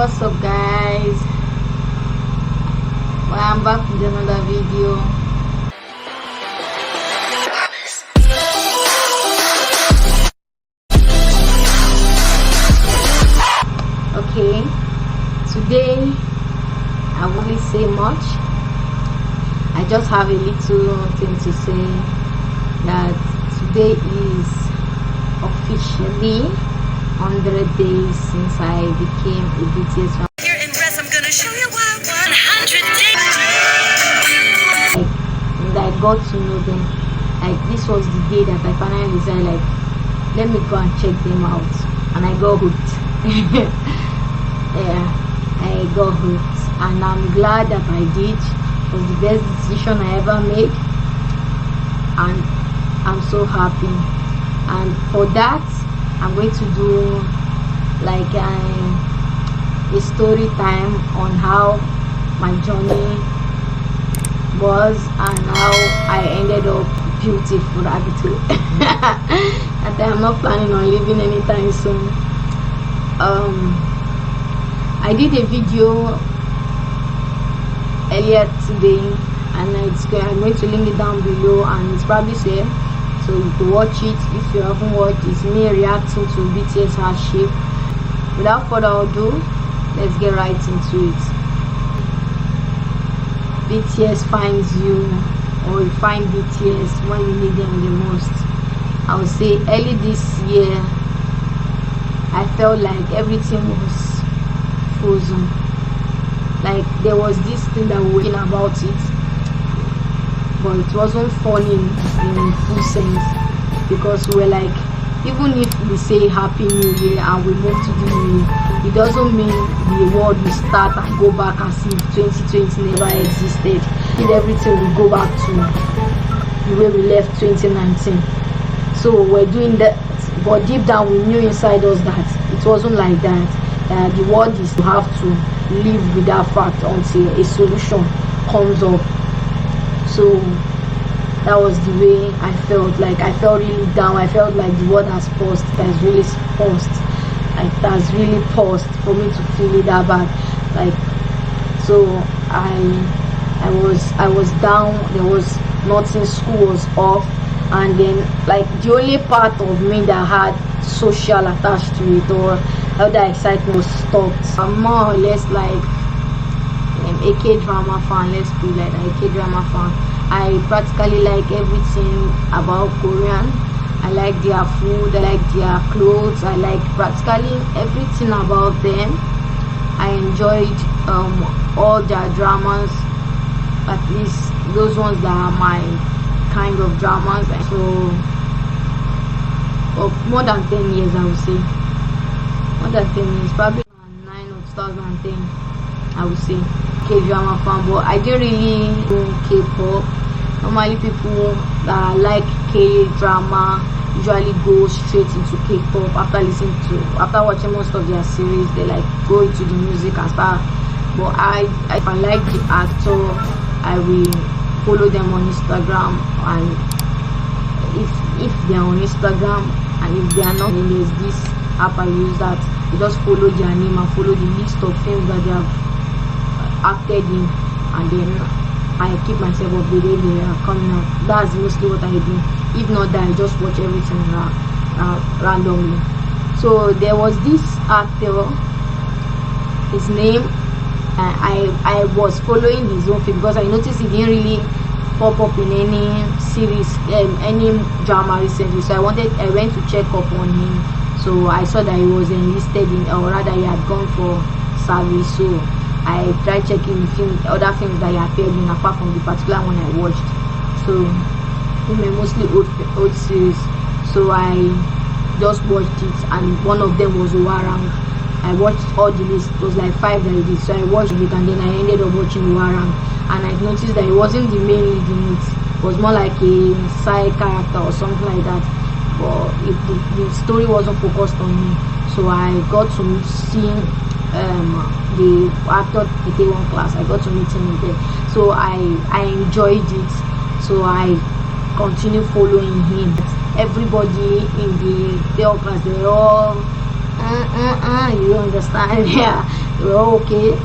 What's up, guys? Well, I'm back with another video. Okay, today I won't really say much. I just have a little thing to say, that today is officially 100 days since I became a BTS fan. Here in Rest, I'm gonna show you why 100 days. And I got to know them. Like, this was the day that I finally decided, like, let me go and check them out, and I got hooked. Yeah, I got hooked, and I'm glad that I did. It was the best decision I ever made, and I'm so happy. And for that, I'm going to do like a story time on how my journey was and how I ended up beautiful attitude. And I'm not planning on leaving anytime soon. I did a video earlier today, and I'm going to link it down below, and it's probably there, so you can watch it if you haven't watched. It's me reacting to BTS ARMY. Without further ado, let's get right into it. BTS finds you, or you find BTS when you need them the most. I would say early this year, I felt like everything was frozen. Like, there was this thing that we were thinking about it, but it wasn't funny in full sense, because we were like, even if we say Happy New Year and we move to the new year, it doesn't mean the world will start and go back as if 2020 never existed. If everything will go back to the way we left 2019. So we're doing that, but deep down we knew inside us that it wasn't like that. The world is to have to live with that fact until a solution comes up. So that was the way I felt. Like, I felt really down. I felt like the world has paused. It has really paused. Like, it has really paused for me to feel it that bad. Like, so I was down. There was nothing. School was off, and then, like, the only part of me that had social attached to it, or how that excitement, was stopped. I'm more or less like a K-drama fan. Let's be like that, a K-drama fan. I practically like everything about Korean. I like their food, I like their clothes, I like practically everything about them. I enjoyed all their dramas, at least those ones that are my kind of dramas. So more than 10 years, I would say. More than 10 years, probably 9 or 2010, I would say. K-drama fan, but I didn't really do K-pop. Normally, people that like K-drama usually go straight into K-pop after watching most of their series. They like go into the music and start. But if I like the actor, I will follow them on Instagram, and if they are on Instagram, and if they are not, then there's this app I use that you just follow their name and follow the list of films that they have acted in, and then I keep myself updated. They are coming out. That's mostly what I do. If not that, I just watch everything randomly. So there was this actor, his name, I was following his own film because I noticed he didn't really pop up in any series, any drama recently. So I went to check up on him. So I saw that he was enlisted in, or rather he had gone for service. So I tried checking other films that he appeared in, apart from the particular one I watched. So they were mostly old series. So I just watched it, and one of them was Warang. I watched all the list. It was like 5 that I did. So I watched it, and then I ended up watching Warang. And I noticed that it wasn't the main lead in it. It was more like a side character or something like that. But the story wasn't focused on me. So I got to see the actor in K1 class. I got to meet him there. So I enjoyed it. So I continued following him. Everybody in the K1 class, they were all you understand. Yeah, well, okay.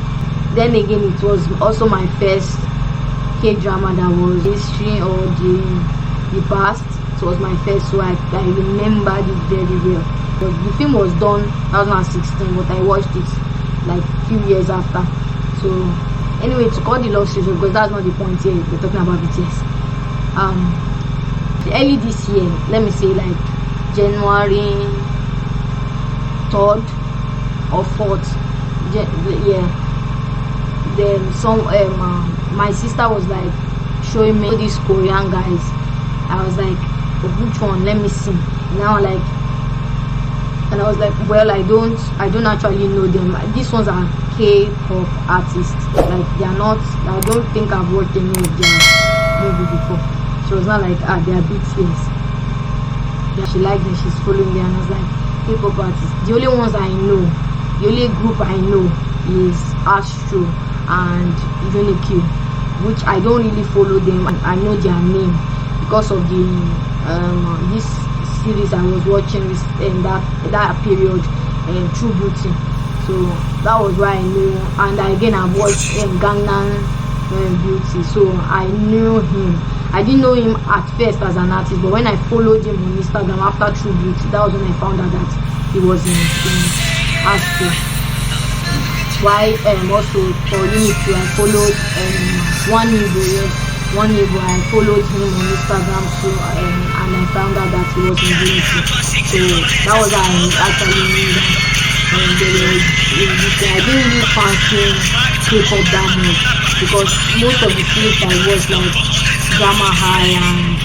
Then again, it was also my first K-drama that was history or the past. It was my first, so I remembered it very well. But the film was done 2016, but I watched it like few years after. So anyway, to call the love story, because that's not the point here. We're talking about BTS. Early this year, let me say like January 3rd or 4th, yeah. Then my sister was like showing me these Korean guys. I was like, oh, which one? Let me see. Now like, and I was like, well, I don't actually know them. These ones are K-pop artists. Like they are not. I don't think I've watched any of their movie before. She was not like, they are BTS. Yeah, she liked them. She's following them. And I was like, K-pop artists. The only ones I know, the only group I know is Astro and Unique, which I don't really follow them. And I know their name because of the this series I was watching in that period, True Beauty. So that was why I knew. And again, I watched Gangnam Beauty, so I knew him. I didn't know him at first as an artist, but when I followed him on Instagram after True Beauty, that was when I found out that he was in Astro. Why also for Unity, I followed one neighbor. I followed him on Instagram too, and I found out that he was in Unity. So that was how I actually knew that. I didn't really fancy K-pop that much because most of the series I watched like Drama High and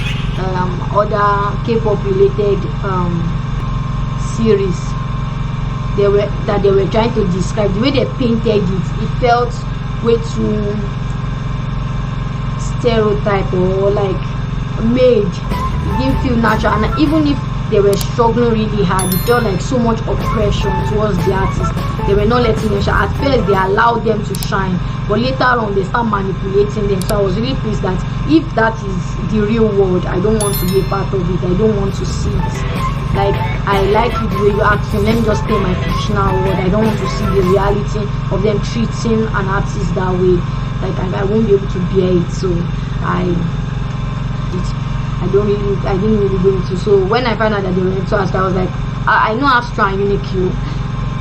other K-pop related series they were trying to describe. The way they painted it felt way too stereotype or like made. It didn't feel natural, and even if they were struggling really hard, it felt like so much oppression towards the artists. They were not letting them shine. At first they allowed them to shine, but later on they start manipulating them. So I was really pleased that if that is the real world, I don't want to be a part of it. I don't want to see it. Like, I like it the way you act, so let me just play my fictional world. I don't want to see the reality of them treating an artist that way. Like, I won't be able to bear it. So I didn't really go into. So when I found out that they were into Astro, I was like, I know Astro and Unique,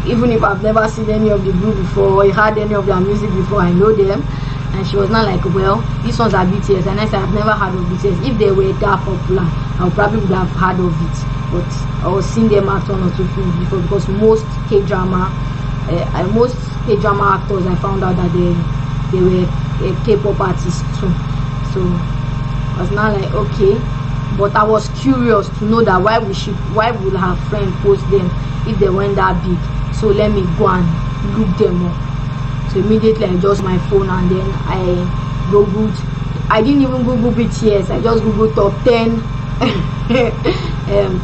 even if I've never seen any of the group before or heard any of their music before, I know them. And she was not like, well, these ones are BTS. And I said, I've never heard of BTS. If they were that popular, I probably would have heard of it. But I was seeing them act one or two films before, because most K-drama actors, I found out that they were K-pop artists too. So I was not like, okay. But I was curious to know that why would her friend post them if they weren't that big. So let me go and look them up. So immediately I just my phone, and then I googled. I didn't even Google BTS. I just googled top 10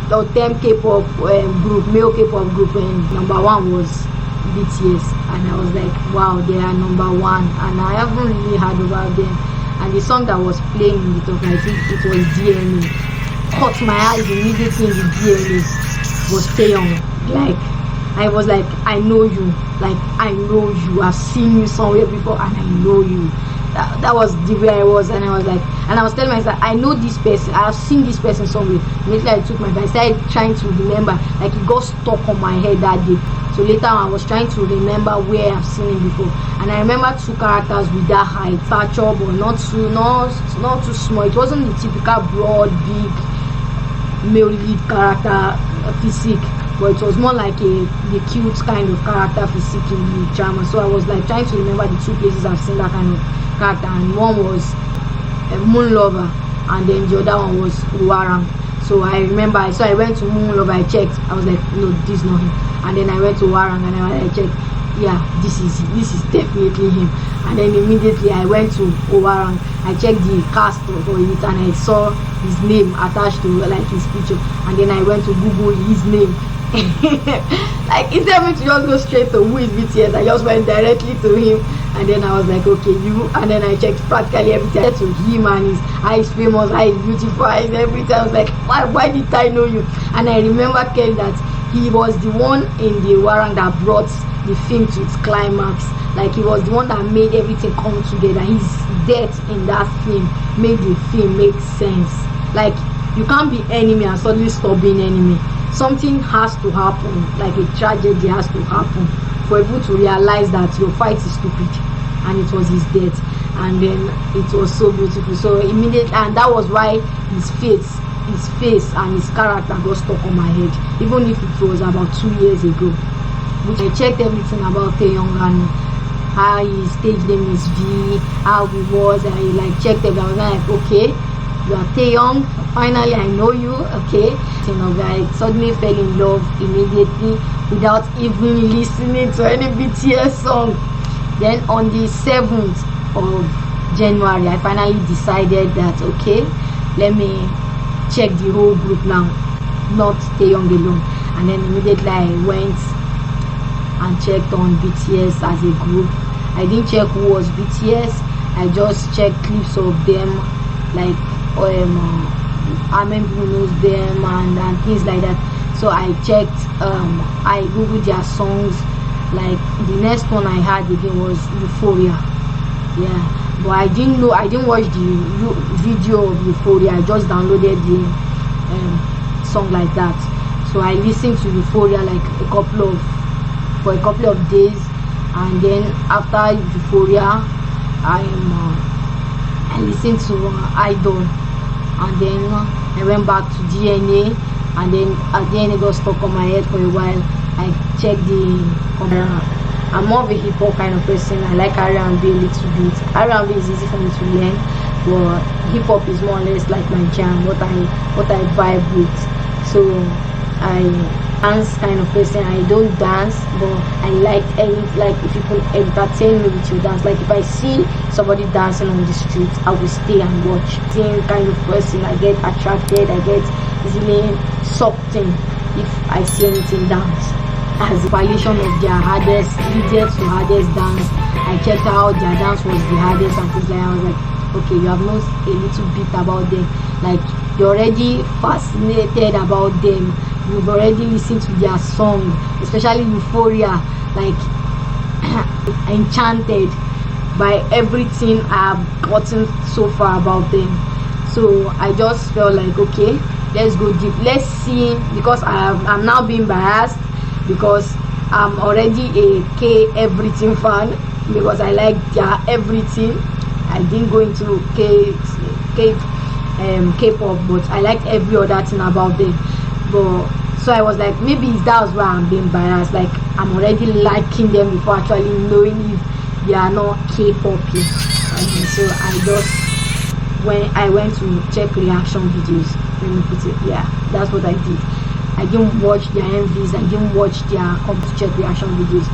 top 10 K-pop group, male K-pop group, and number 1 was BTS. And I was like, wow, they are number 1, and I haven't really heard about them. And the song that was playing in the top, I think it was DNA. Caught my eyes immediately in the DNA was Taeyong. Like, I was like, I know you. Like, I know you. I've seen you somewhere before, and I know you. That was the way I was, and I was like, and I was telling myself, I know this person. I have seen this person somewhere. Immediately I took my phone. I started trying to remember. Like, it got stuck on my head that day. So later on, I was trying to remember where I've seen him before, and I remember 2 characters with that height, stature, but not too small. It wasn't the typical broad, big male lead character physique, but it was more like the cute kind of character physique in the drama. So I was like trying to remember the 2 places I've seen that kind of character, and one was Moon Lover, and then the other one was Warang. So I remember, so I went to Moon Lover, I checked, I was like, no, this is not him. And then I went to Warang, and I checked, yeah, this is definitely him. And then immediately I went to Warang, I checked the cast for it, and I saw his name attached to like his picture, and then I went to Google his name. Like, instead of me to just go straight to who is BTS, I just went directly to him, and then I was like, okay, you. And then I checked practically everything to him, and his eyes famous, eyes beautiful, eyes everything. I was like, why did I know you? And I remember clearly that he was the one in the Warang that brought the film to its climax. Like he was the one that made everything come together. His death in that film made the film make sense. Like you can't be enemy and suddenly stop being enemy. Something has to happen, like a tragedy has to happen for people to realize that your fight is stupid, and it was his death. And then it was so beautiful. So immediately, and that was why his face and his character got stuck on my head, even if it was about 2 years ago. Which I checked everything about Sonyeondan, how his stage name is V, how he was, and I like checked it. I was like, okay, you are Taeyong, finally I know you. Okay, you know, I suddenly fell in love immediately without even listening to any BTS song. Then on the 7th of January, I finally decided that okay, let me check the whole group now, not Taeyong alone. And then immediately I went and checked on BTS as a group. I didn't check who was BTS. I just checked clips of them, like how many people knows them and things like that. So I checked, I googled their songs. Like the next one I had again was Euphoria. Yeah, but I didn't watch the video of Euphoria. I just downloaded the song like that. So I listened to Euphoria like for a couple of days, and then after Euphoria I listened to Idol, and then I went back to DNA, and then DNA got stuck on my head for a while. I checked I'm more of a hip hop kind of person. I like R&B a little bit. R&B is easy for me to learn, but hip hop is more or less like my jam, what I vibe with. So I dance kind of person. I don't dance, but I like if you can entertain me with your dance. Like if I see somebody dancing on the street, I will stay and watch. Same kind of person. I get attracted, I get easily sucked in if I see anything dance. As a violation of their easiest to hardest dance, I checked out their dance was the hardest and things like that. I was like, okay, you have known a little bit about them. Like you're already fascinated about them. You've already listened to their song, especially Euphoria. Like enchanted by everything I've gotten so far about them. So I just felt like, okay, let's go deep. Let's see, because I'm now being biased, because I'm already a K everything fan, because I like their everything. I didn't go into K-pop, but I liked every other thing about them. But so I was like, maybe that's why I'm being biased. Like I'm already liking them before actually knowing if they are not K-pop. So I went to check reaction videos. Let me put it. Yeah, that's what I did. I didn't watch their MVs, I didn't watch their check reaction videos.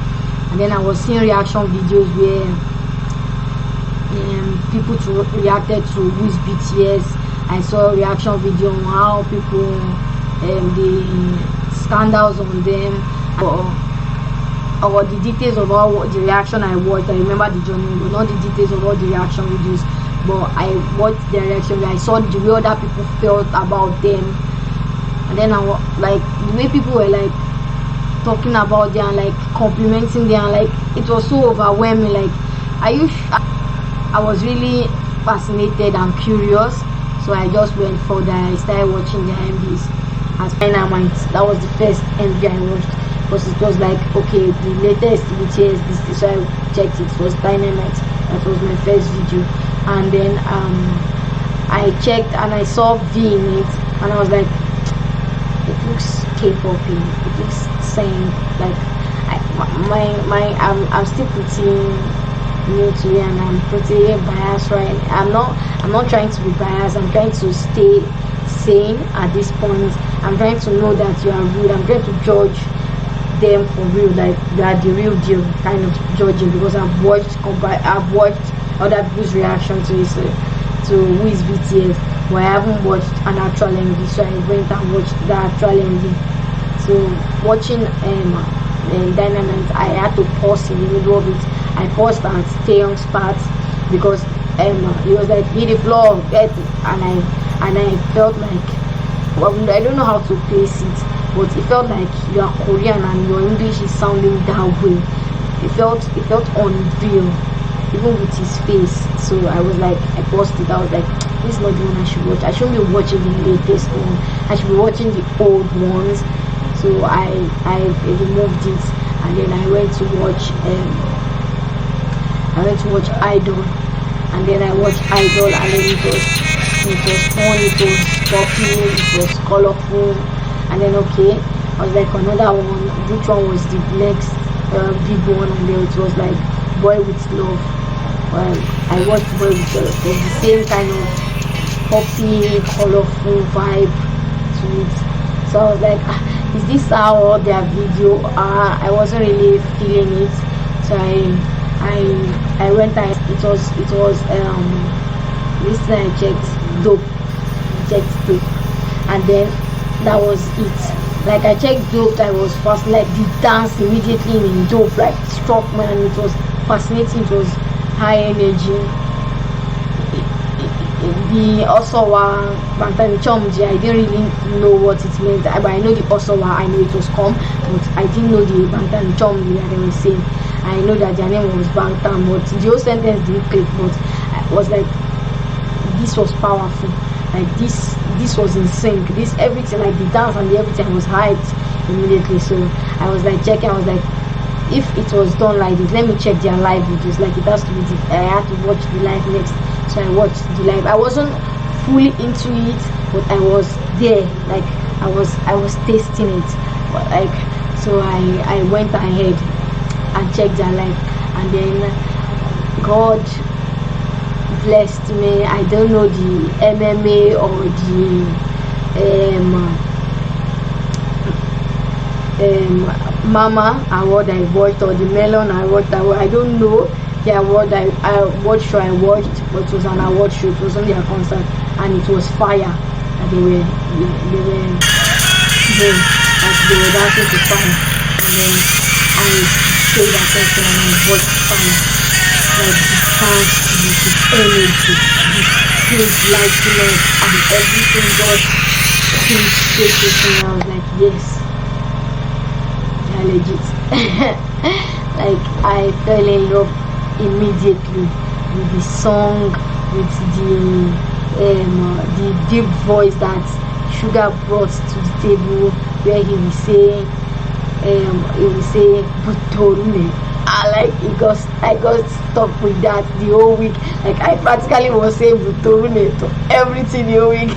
And then I was seeing reaction videos where people reacted to who's BTS. I saw a reaction video on how people, the scandals on them, or the details of all the reaction I watched. I remember the journey, but not the details of all the reaction videos. But I watched their reaction. I saw the way other people felt about them. And then like the way people were like talking about them and like complimenting them, like it was so overwhelming. Like I was really fascinated and curious, so I just went further. I started watching the MVs. As Dynamite, that was the first MV I watched, because it was like, okay, the latest BTS, this, so I checked it. It was Dynamite. That was my first video. And then I checked and I saw V in it, and I was like, it looks K-pop-y, it looks same. Like I'm still pretty new to it, and I'm pretty biased, right? I'm not trying to be biased. I'm trying to stay sane at this point. I'm trying to know that you are real. I'm trying to judge them for real, like you are the real deal, kind of judging, because I've watched other people's reaction to it, to who is BTS, but I haven't watched an actual MV, so I went and watched the actual MV. So watching Dynamite, I had to pause in the middle of it. I paused at Taeyong's part, because he was like, hit the floor, get it, and I felt like, well, I don't know how to place it, but it felt like you are Korean and your English is sounding that way. it felt unreal, even with his face. So I was like, I paused it. I was like, this is not the one I should watch. I shouldn't be watching the latest one. I should be watching the old ones. So I removed it, and then I went to watch Idol, and then I watched Idol, and then it was fun, it was poppy, it was colorful, and then okay, I was like, another one, which one was the next big one? And then it was like Boy with Love. Well, I watched Boy with Love. It was the same kind of poppy, colorful vibe to it. So I was like, is this how all their video are? I wasn't really feeling it. So I went and it was this time I checked Dope. And then that was it. Like I checked Dope, I was fast, like the dance immediately in Dope like struck me, and it was fascinating, it was high energy. The Osowa Bangtan Chomji, I didn't really know what it meant, but I know the Osowa, I know it was come, but I didn't know the Bangtan Chomji that they were saying. I know that their name was Bangtan, but the whole sentence didn't click. But I was like, this was powerful, like this was in sync, this everything, like the dance and the everything was hyped immediately. So I was like checking, I was like, if it was done like this, let me check their live videos. Like it has to be I had to watch the live next. So I watched the live. I wasn't fully into it, but I was there, like I was tasting it. But like, so I went ahead and checked their life, and then God blessed me. I don't know the MMA or the Mama award I watched, or the Melon award I don't know the award what show I watched, but it was an award show. It was only a concert, and it was fire. And they were dancing to fire, and then I paid attention and I watched fire, like the dance, the energy, the stage lightness, and everything just came straight to me. I was like, yes, they're legit. Like I fell in love immediately with the song, with the deep voice that Sugar brought to the table, where he will say Butorune. I got stuck with that the whole week. Like I practically was saying Butorune to everything the whole week.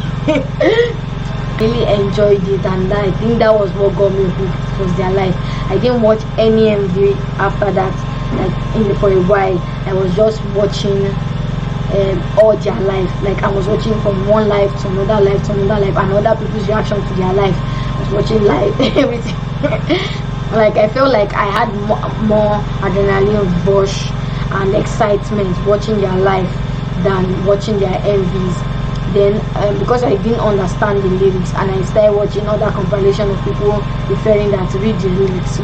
Really enjoyed it, and I think that was what got me hooked. It was their life. I didn't watch any MV after that. Like for a while, I was just watching all their life. Like I was watching from one life to another life to another life, and other people's reaction to their life. I was watching live everything. Like I felt like I had more adrenaline rush and excitement watching their life than watching their MVs. Then because I didn't understand the lyrics, and I started watching other compilation of people referring that read the lyrics.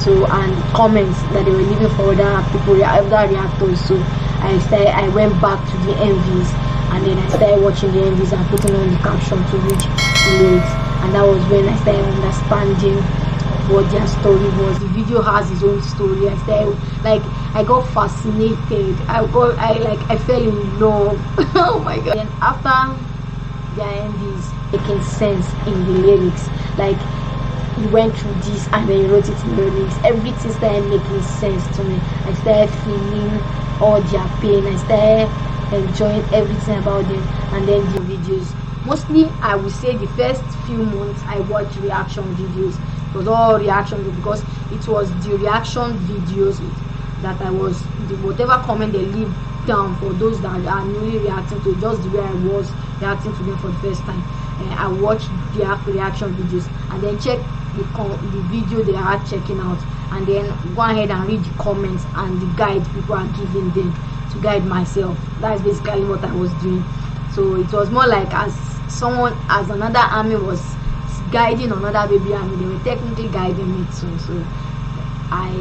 So, and comments that they were leaving for other people, other reactors. So I went back to the MVs, and then I started watching the MVs and putting on the caption to read the lyrics, and that was when I started understanding what their story was. The video has its own story. I got fascinated. I fell in love. Oh my god. Then after their MVs making sense in the lyrics, like you went through this and then you wrote it in the lyrics, everything started making sense to me. I started feeling all their pain. I started enjoying everything about them. And then the videos, mostly I would say the first few months I watched reaction videos. It was all reaction, because it was the reaction videos that I was, whatever comment they leave down for those that are newly reacting to, just the way I was reacting to them for the first time. I watched their reaction videos and then check the video they are checking out, and then go ahead and read the comments and the guide people are giving them to guide myself. That's basically what I was doing. So it was more like as another army was guiding another baby army, they were technically guiding me too. So I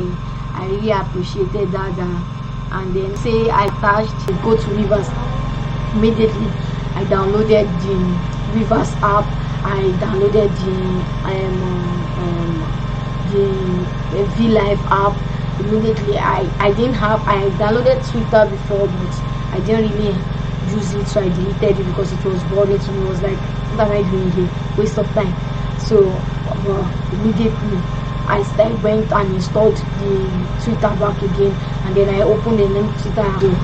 really appreciated that. And then say I attached to go to Rivers. Immediately I downloaded the Rivers app. I downloaded the V Live app, immediately I didn't have, I downloaded Twitter before, but I didn't really use it, so I deleted it because it was boring to me. It was like, what am I doing here? Waste of time. So immediately I started went and installed the Twitter back again, and then I opened the name Twitter to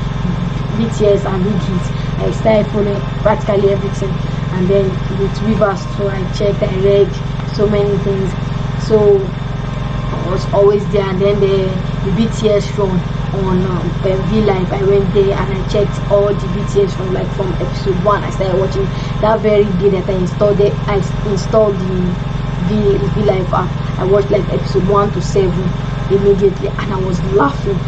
BTS and read it. I started following practically everything, and then with Rivers too, I checked, I read so many things. So I was always there. And then the BTS run on V Live, I went there and I checked all the BTS from episode 1. I started watching that very day that I installed it. I installed the V Live app. I watched like episode 1 to 7 immediately, and I was laughing,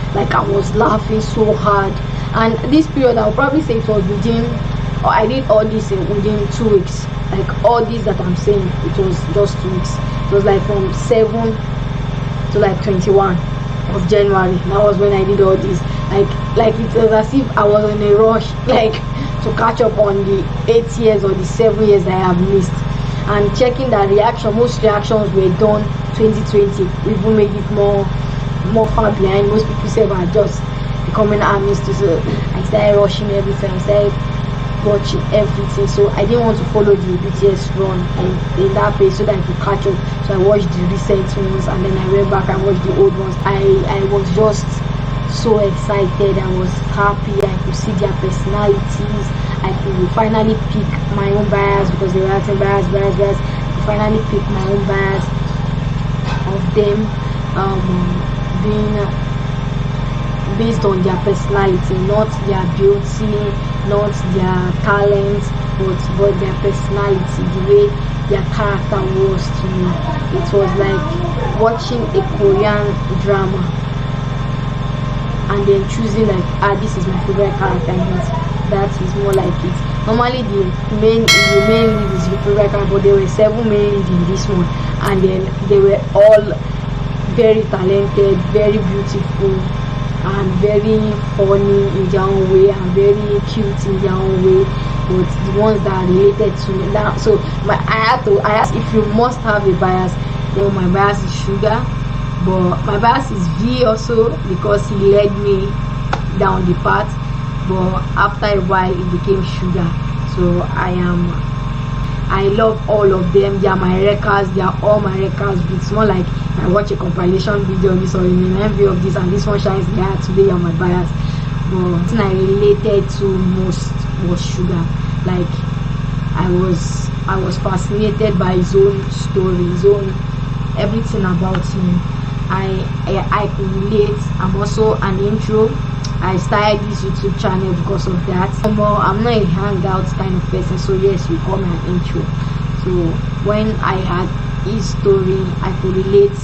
so hard. And this period, I'll probably say it was within, or I did all this within 2 weeks. Like all this that I'm saying, it was just 2 weeks. It was like from 7 to like 21 of January. That was when I did all this. Like it was as if I was in a rush, like to catch up on the 8 years or the 7 years I have missed. And checking that most reactions were done 2020. We even made it more far behind. Most people say are just becoming armies too. So I started rushing everything. I started watching everything. So I didn't want to follow the BTS run in that pace so that I could catch up. So I watched the recent ones, and then I went back and watched the old ones. I was just so excited. I was happy. I could see their personalities. I could finally pick my own bias, because they were asking bias. I could finally pick my own bias of them, being based on their personality, not their beauty, not their talent, but their personality, the way their character was to me. It was like watching a Korean drama and then choosing like, this is my favorite character in it. That is more like it. Normally the main lead is your favorite character, but there were 7 main leads in this one, and then they were all very talented, very beautiful, and very funny in their own way, and very cute in their own way. But the ones that are related to me now, so I asked if you must have a bias. Then my bias is Sugar, but my bias is V also, because he led me down the path. But after a while it became Sugar. So I love all of them. They are my records. They are all my records. It's more like I watch a compilation video on this, or in an envy of this, and this one shines there. Today are my bias. But what I related to most was Sugar. Like I was fascinated by his own story, his own everything about him. I could relate. I'm also an intro. I started this YouTube channel because of that. I'm not a hangout kind of person, so yes, we call me an intro. So when I had his story, I could relate.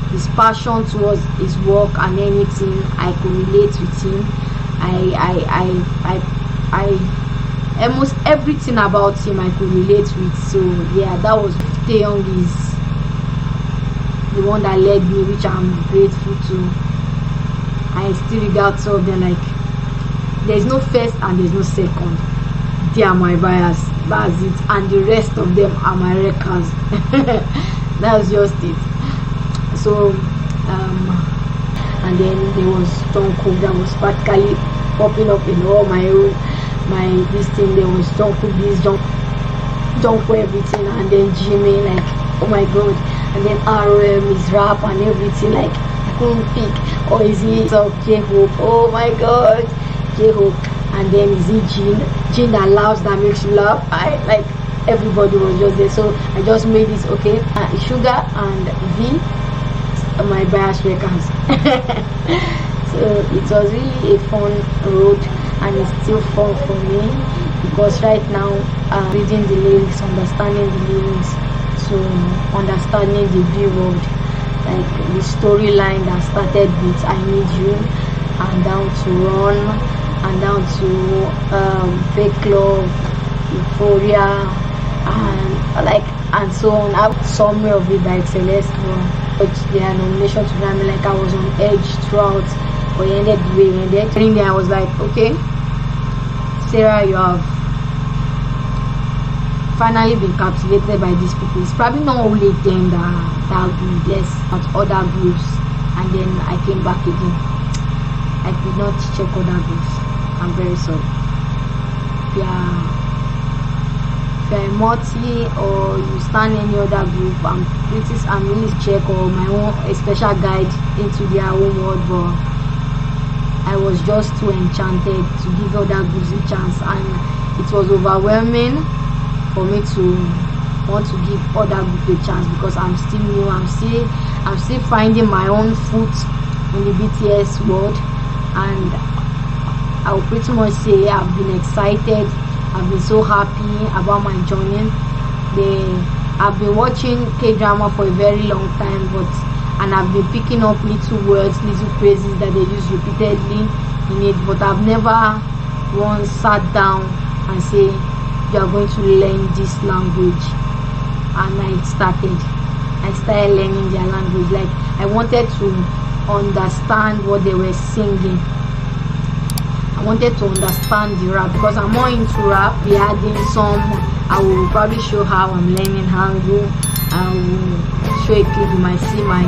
His passion towards his work and anything, I could relate with him. I almost everything about him I could relate with. So yeah, that was Taeyong is the one that led me, which I'm grateful to. I still regard some of them like there's no first and there's no second. They are my bias. That's it. And the rest of them are my records. That's just it. So and then there was Jungkook that was practically popping up in all my this thing. There was Jungkook this, Jungkook everything, and then Jimmy, like oh my god, and then RM, his rap and everything, like I couldn't pick. Or is he J-Hope? Oh my god, J-Hope. And then is he Jin that laughs, that makes you laugh? Like everybody was just there. So I just made this okay. Sugar and V are my bias records. So it was really a fun road, and it's still fun for me, because right now reading the lyrics, understanding the lyrics, so understanding the V world. Like the storyline that started with I Need You, and down to Run, and down to Fake Love, Euphoria, and so on. I have summary of it by Celeste, but their nomination to Grammy, like I was on edge throughout, but it ended the way it ended. During there I was like, okay, Sarah, you have finally been captivated by these people. It's probably not only them that good, there's other groups and then I came back again. I did not check other groups. I'm very sorry. If you are a multi or you stand any other group, I'm really check or my own a special guide into their own world, but I was just too enchanted to give other groups a chance, and it was overwhelming for me to want to give other groups a chance because I'm still new. I'm still finding my own foot in the BTS world, and I will pretty much say I've been excited. I've been so happy about my journey. I've been watching K-drama for a very long time, and I've been picking up little words, little phrases that they use repeatedly in it, but I've never once sat down and say you are going to learn this language. And I started learning their language. Like, I wanted to understand what they were singing. I wanted to understand the rap because I'm more into rap. We adding some. I will probably show how I'm learning Hangul. I will show a clip. You might see my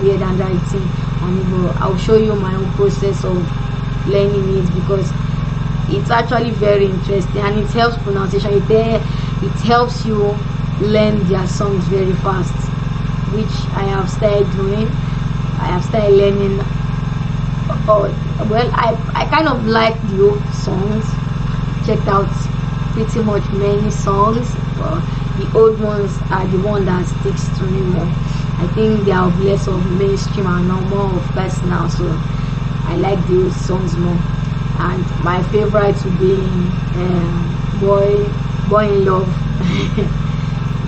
weird handwriting on it, but I'll show you my own process of learning it because it's actually very interesting and it helps pronunciation. It helps you learn their songs very fast, which I have started doing. I have started learning. Well, I kind of like the old songs. Checked out pretty much many songs, but the old ones are the one that sticks to me more. I think they are less of mainstream and not more of personal, so I like the old songs more. And my favorite would be Boy in Love.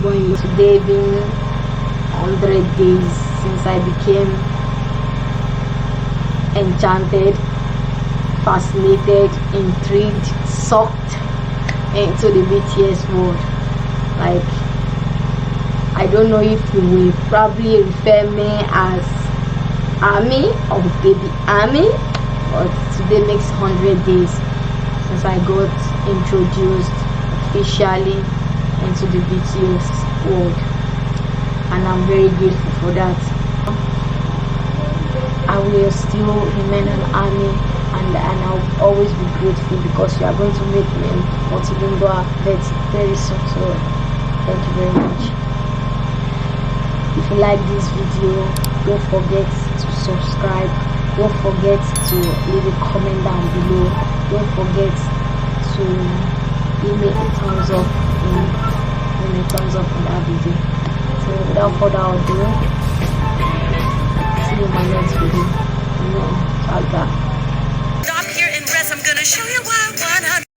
Boy in Love. Today been 100 days since I became enchanted, fascinated, intrigued, sucked into the BTS world. Like, I don't know if you will probably refer me as ARMY or Baby ARMY, but today makes 100 days since I got introduced officially into the BTS world, and I'm very grateful for that. I will still remain an ARMY, and I'll always be grateful because you are going to make me multilingual very soon. So thank you very much. If you like this video, don't forget to subscribe. Don't forget to leave a comment down below. Don't forget to give me a thumbs up in that video. So without further ado, see you in my next video. Ciao. Stop here and rest. I'm gonna show you why 100.